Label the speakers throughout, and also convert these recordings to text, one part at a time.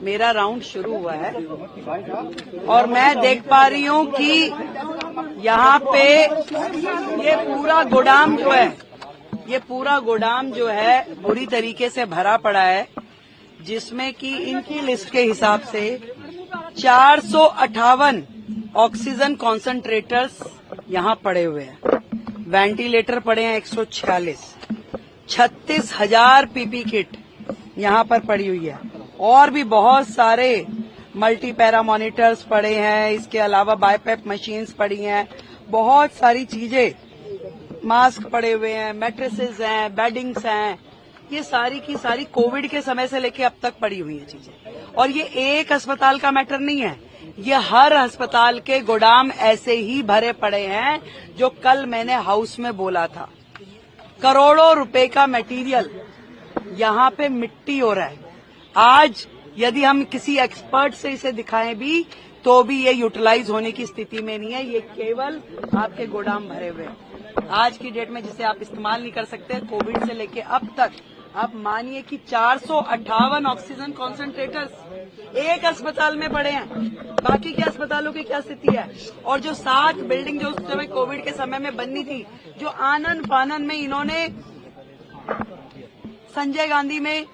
Speaker 1: मेरा राउंड शुरू हुआ है और मैं देख पा रही हूँ कि यहाँ पे ये पूरा गोदाम जो है बुरी तरीके से भरा पड़ा है, जिसमें कि इनकी लिस्ट के हिसाब से 458 ऑक्सीजन कॉन्सेंट्रेटर्स यहाँ पड़े हुए हैं, वेंटिलेटर पड़े हैं 146, 36,000 पीपी किट यहाँ पर पड़ी हुई है और भी बहुत सारे मल्टी पैरा मॉनिटर्स पड़े हैं। इसके अलावा बाईपेप मशीन्स पड़ी हैं, बहुत सारी चीजें, मास्क पड़े हुए हैं, मैट्रेसेस हैं, बेडिंग्स हैं, ये सारी की सारी कोविड के समय से लेके अब तक पड़ी हुई है चीजें। और ये एक अस्पताल का मैटर नहीं है, ये हर अस्पताल के गोदाम ऐसे ही भरे पड़े हैं। जो कल मैंने हाउस में बोला था, करोड़ों रुपए का मटेरियल यहाँ पे मिट्टी हो रहा है। आज यदि हम किसी एक्सपर्ट से इसे दिखाएं भी तो भी ये यूटिलाइज होने की स्थिति में नहीं है। ये केवल आपके गोदाम भरे हुए हैं आज की डेट में, जिसे आप इस्तेमाल नहीं कर सकते। कोविड से लेके अब तक आप मानिए कि 458 ऑक्सीजन कॉन्सेंट्रेटर्स एक अस्पताल में पड़े हैं। बाकी के अस्पतालों की क्या स्थिति है? और जो 7 बिल्डिंग जो उस समय कोविड के समय में बननी थी, जो आनन फानन में इन्होंने संजय गांधी में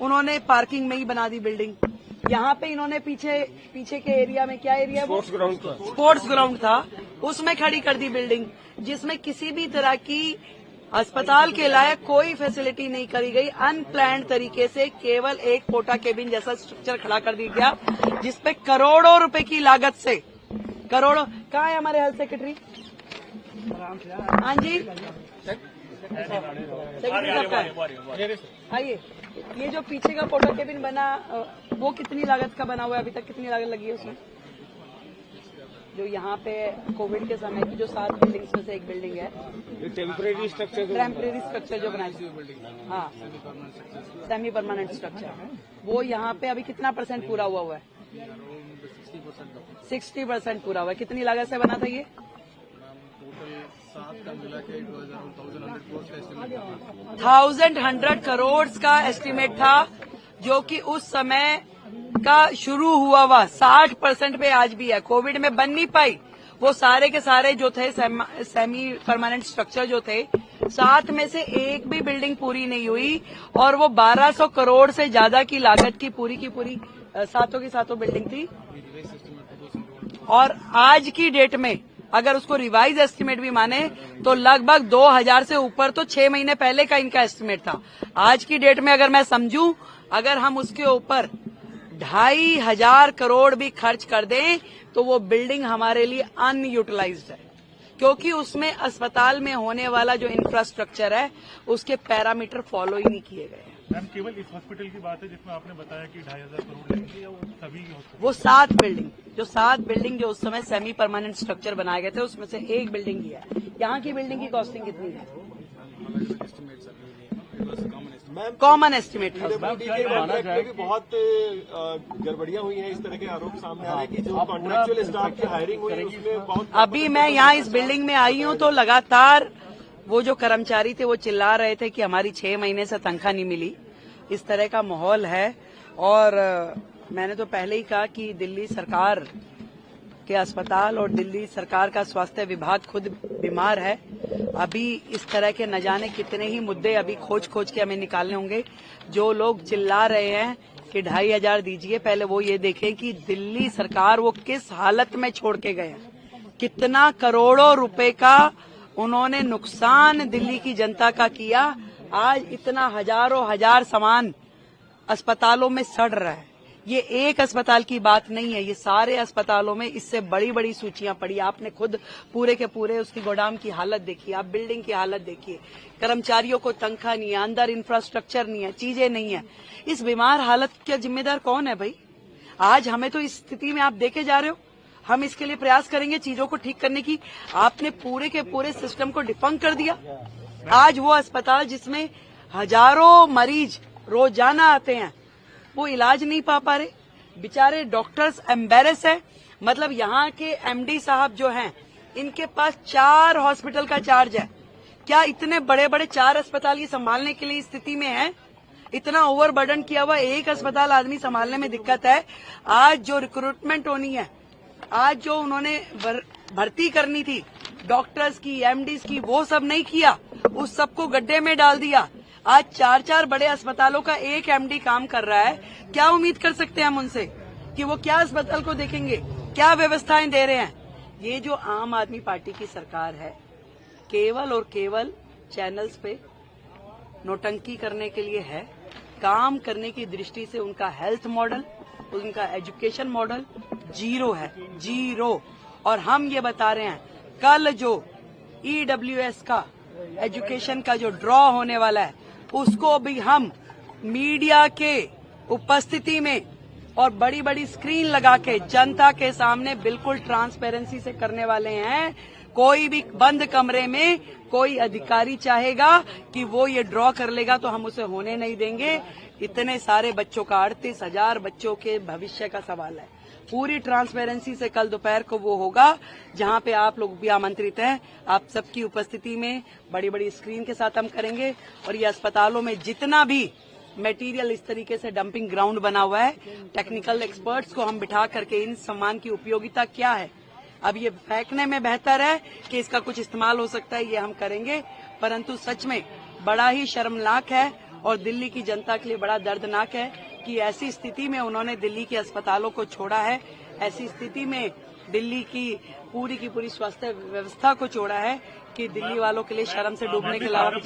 Speaker 1: उन्होंने पार्किंग में ही बना दी बिल्डिंग। यहाँ पे इन्होंने पीछे के एरिया में, क्या एरिया, स्पोर्ट्स ग्राउंड था, उसमें खड़ी कर दी बिल्डिंग, जिसमें किसी भी तरह की अस्पताल के लायक कोई फैसिलिटी नहीं करी गई। अनप्लान्ड तरीके से केवल एक पोटा केबिन जैसा स्ट्रक्चर खड़ा कर दिया गया, जिसपे करोड़ों रुपए की लागत से करोड़ों। कहाँ है हमारे हेल्थ सेक्रेटरी? हाँ जी, सेक्रेटरी साहब आइए। ये जो पीछे का पोटा केबिन बना, वो कितनी लागत का बना हुआ है? अभी तक कितनी लागत लगी है उसमें? जो यहाँ पे कोविड के समय की जो 7 बिल्डिंग्स में से एक बिल्डिंग है, टेम्परेरी स्ट्रक्चर जो बनाया, हाँ, सेमी परमानेंट स्ट्रक्चर, वो यहाँ पे अभी कितना % पूरा हुआ है? 60% पूरा हुआ है। कितनी लागत से बना था ये? 1,100 करोड़ का एस्टीमेट था, जो कि उस समय का शुरू हुआ 60% पे आज भी है। कोविड में बन नहीं पाई। वो सारे के सारे जो थे सेमी परमानेंट स्ट्रक्चर जो थे, 7 में से एक भी बिल्डिंग पूरी नहीं हुई और वो 1200 करोड़ से ज्यादा की लागत की पूरी 7 बिल्डिंग थी। और आज की डेट में अगर उसको रिवाइज एस्टीमेट भी माने तो लगभग 2000 से ऊपर तो 6 महीने पहले का इनका एस्टीमेट था। आज की डेट में अगर मैं समझूं, अगर हम उसके ऊपर 2,500 करोड़ भी खर्च कर दें तो वो बिल्डिंग हमारे लिए अनयूटिलाइज्ड है, क्योंकि उसमें अस्पताल में होने वाला जो इंफ्रास्ट्रक्चर है उसके पैरामीटर फॉलो ही नहीं किए गए हैं।
Speaker 2: मैम, केवल इस हॉस्पिटल की बात है जिसमें आपने बताया कि 2,500 करोड़ लगेंगे, या वो सभी हॉस्पिटल?
Speaker 1: वो 7 बिल्डिंग जो उस समय सेमी परमानेंट स्ट्रक्चर बनाए गए थे, उसमें से एक बिल्डिंग ही है। यहाँ की बिल्डिंग की कॉस्टिंग कितनी है? कॉमन एस्टीमेट था।
Speaker 3: बहुत गड़बड़ियां हुई हैं, इस तरह के आरोप सामने आ रहे हैं कि जो कॉन्ट्रैक्चुअल स्टाफ की हायरिंग हुई है उसमें बहुत।
Speaker 1: अभी मैं यहाँ इस बिल्डिंग में आई हूँ तो लगातार वो जो कर्मचारी थे वो चिल्ला रहे थे कि हमारी 6 महीने से तनख्वाह नहीं मिली। इस तरह का माहौल है। और मैंने तो पहले ही कहा कि दिल्ली सरकार के अस्पताल और दिल्ली सरकार का स्वास्थ्य विभाग खुद बीमार है। अभी इस तरह के न जाने कितने ही मुद्दे अभी खोज के हमें निकालने होंगे। जो लोग चिल्ला रहे हैं कि 2,500 दीजिए, पहले वो ये देखें कि दिल्ली सरकार वो किस हालत में छोड़ के गए हैं। कितना करोड़ों रुपए का उन्होंने नुकसान दिल्ली की जनता का किया। आज इतना हजार सामान अस्पतालों में सड़ रहा है। ये एक अस्पताल की बात नहीं है, ये सारे अस्पतालों में इससे बड़ी सूचियां पड़ी। आपने खुद पूरे के पूरे उसकी गोदाम की हालत देखिए, आप बिल्डिंग की हालत देखिए। कर्मचारियों को तनख्वाह नहीं है, अंदर इंफ्रास्ट्रक्चर नहीं है, चीजें नहीं है। इस बीमार हालत का जिम्मेदार कौन है भाई? आज हमें तो इस स्थिति में आप देखे जा रहे हो। हम इसके लिए प्रयास करेंगे चीजों को ठीक करने की। आपने पूरे के पूरे सिस्टम को डिफंक कर दिया। आज वो अस्पताल जिसमें हजारों मरीज रोजाना आते हैं, वो इलाज नहीं पा रहे। बेचारे डॉक्टर्स एम्बेरस है। मतलब यहाँ के एमडी साहब जो हैं, इनके पास 4 हॉस्पिटल का चार्ज है। क्या इतने बड़े 4 अस्पताल ये संभालने के लिए स्थिति में है? इतना ओवरबर्डन किया हुआ, एक अस्पताल आदमी संभालने में दिक्कत है। आज जो रिक्रूटमेंट होनी है, आज जो उन्होंने भर्ती करनी थी डॉक्टर्स की, एमडीज की, वो सब नहीं किया, उस सबको गड्ढे में डाल दिया। आज 4-4 बड़े अस्पतालों का एक एमडी काम कर रहा है। क्या उम्मीद कर सकते हैं हम उनसे कि वो क्या अस्पताल को देखेंगे, क्या व्यवस्थाएं दे रहे हैं? ये जो आम आदमी पार्टी की सरकार है, केवल और केवल चैनल्स पे नोटंकी करने के लिए है। काम करने की दृष्टि से उनका हेल्थ मॉडल, उनका एजुकेशन मॉडल जीरो है, जीरो। और हम ये बता रहे हैं, कल जो ईडब्ल्यूएस का एजुकेशन का जो ड्रॉ होने वाला है, उसको भी हम मीडिया के उपस्थिति में और बड़ी बड़ी स्क्रीन लगा के जनता के सामने बिल्कुल ट्रांसपेरेंसी से करने वाले हैं। कोई भी बंद कमरे में कोई अधिकारी चाहेगा कि वो ये ड्रॉ कर लेगा तो हम उसे होने नहीं देंगे। इतने सारे बच्चों का 38,000 बच्चों के भविष्य का सवाल है। पूरी ट्रांसपेरेंसी से कल दोपहर को वो होगा, जहां पे आप लोग भी आमंत्रित हैं। आप सबकी उपस्थिति में बड़ी बड़ी स्क्रीन के साथ हम करेंगे। और ये अस्पतालों में जितना भी मटेरियल इस तरीके से डंपिंग ग्राउंड बना हुआ है, टेक्निकल एक्सपर्ट्स को हम बिठा करके इन सामान की उपयोगिता क्या है, अब ये फेंकने में बेहतर है कि इसका कुछ इस्तेमाल हो सकता है, ये हम करेंगे। परंतु सच में बड़ा ही शर्मनाक है और दिल्ली की जनता के लिए बड़ा दर्दनाक है कि ऐसी स्थिति में उन्होंने दिल्ली के अस्पतालों को छोड़ा है। ऐसी स्थिति में दिल्ली की पूरी स्वास्थ्य व्यवस्था को छोड़ा है कि दिल्ली वालों के लिए शर्म से डूबने के अलावा